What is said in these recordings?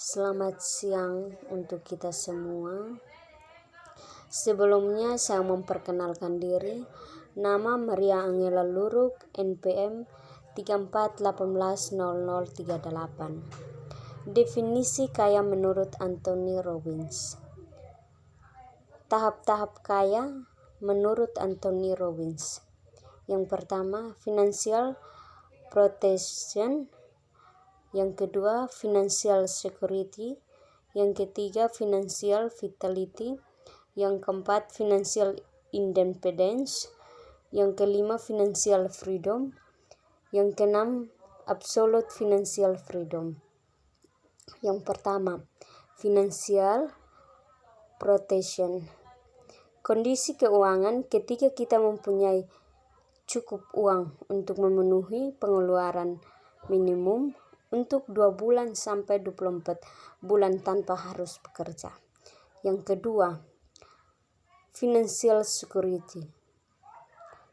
Selamat siang untuk kita semua. Sebelumnya saya memperkenalkan diri. Nama Maria Angela Luruk, NPM 34180038. Definisi kaya menurut Anthony Robbins. Tahap-tahap kaya menurut Anthony Robbins. Yang pertama, financial protection. Yang kedua, financial security. Yang ketiga, financial vitality. Yang keempat, financial independence. Yang kelima, financial freedom. Yang keenam, absolute financial freedom. Yang pertama, financial protection. Kondisi keuangan ketika kita mempunyai cukup uang untuk memenuhi pengeluaran minimum untuk 2 bulan sampai 24 bulan tanpa harus bekerja. Yang kedua, financial security.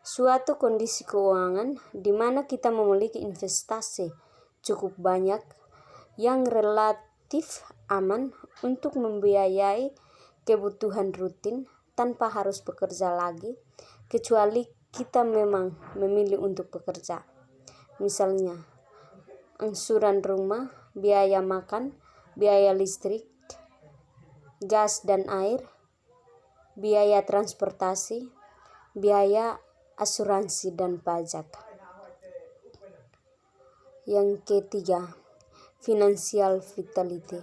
Suatu kondisi keuangan di mana kita memiliki investasi cukup banyak yang relatif aman untuk membiayai kebutuhan rutin tanpa harus bekerja lagi, kecuali kita memang memilih untuk bekerja. Misalnya, angsuran rumah, biaya makan, biaya listrik, gas dan air, biaya transportasi, biaya asuransi dan pajak. Yang ketiga, financial vitality.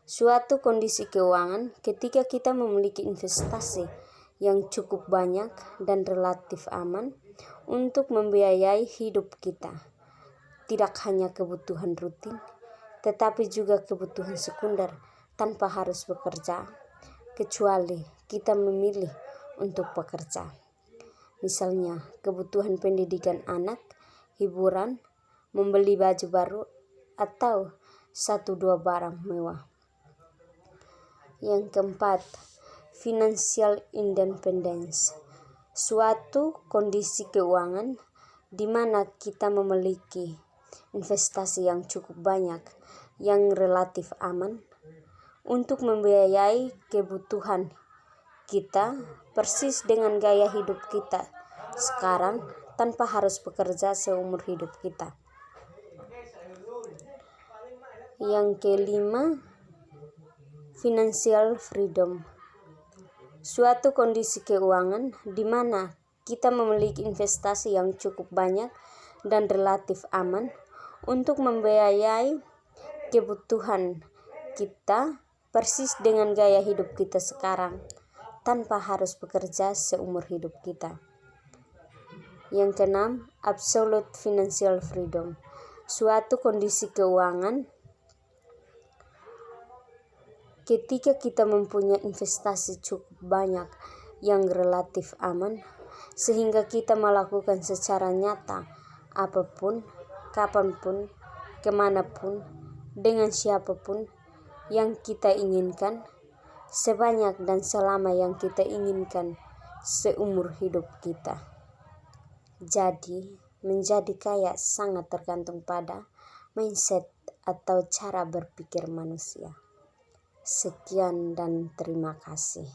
Suatu kondisi keuangan ketika kita memiliki investasi yang cukup banyak dan relatif aman untuk membiayai hidup kita. Tidak hanya kebutuhan rutin, tetapi juga kebutuhan sekunder tanpa harus bekerja, kecuali kita memilih untuk bekerja. Misalnya, kebutuhan pendidikan anak, hiburan, membeli baju baru, atau 1-2 barang mewah. Yang keempat, financial independence. Suatu kondisi keuangan di mana kita memiliki investasi yang cukup banyak yang relatif aman untuk membiayai kebutuhan kita persis dengan gaya hidup kita sekarang tanpa harus bekerja seumur hidup kita. Yang kelima, financial freedom. Suatu kondisi keuangan di mana kita memiliki investasi yang cukup banyak dan relatif aman untuk membiayai kebutuhan kita persis dengan gaya hidup kita sekarang tanpa harus bekerja seumur hidup kita. Yang keenam, absolute financial freedom. Suatu kondisi keuangan ketika kita mempunyai investasi cukup banyak yang relatif aman sehingga kita melakukan secara nyata apapun, kapanpun, kemanapun, dengan siapapun yang kita inginkan, sebanyak dan selama yang kita inginkan seumur hidup kita. Jadi, menjadi kaya sangat tergantung pada mindset atau cara berpikir manusia. Sekian dan terima kasih.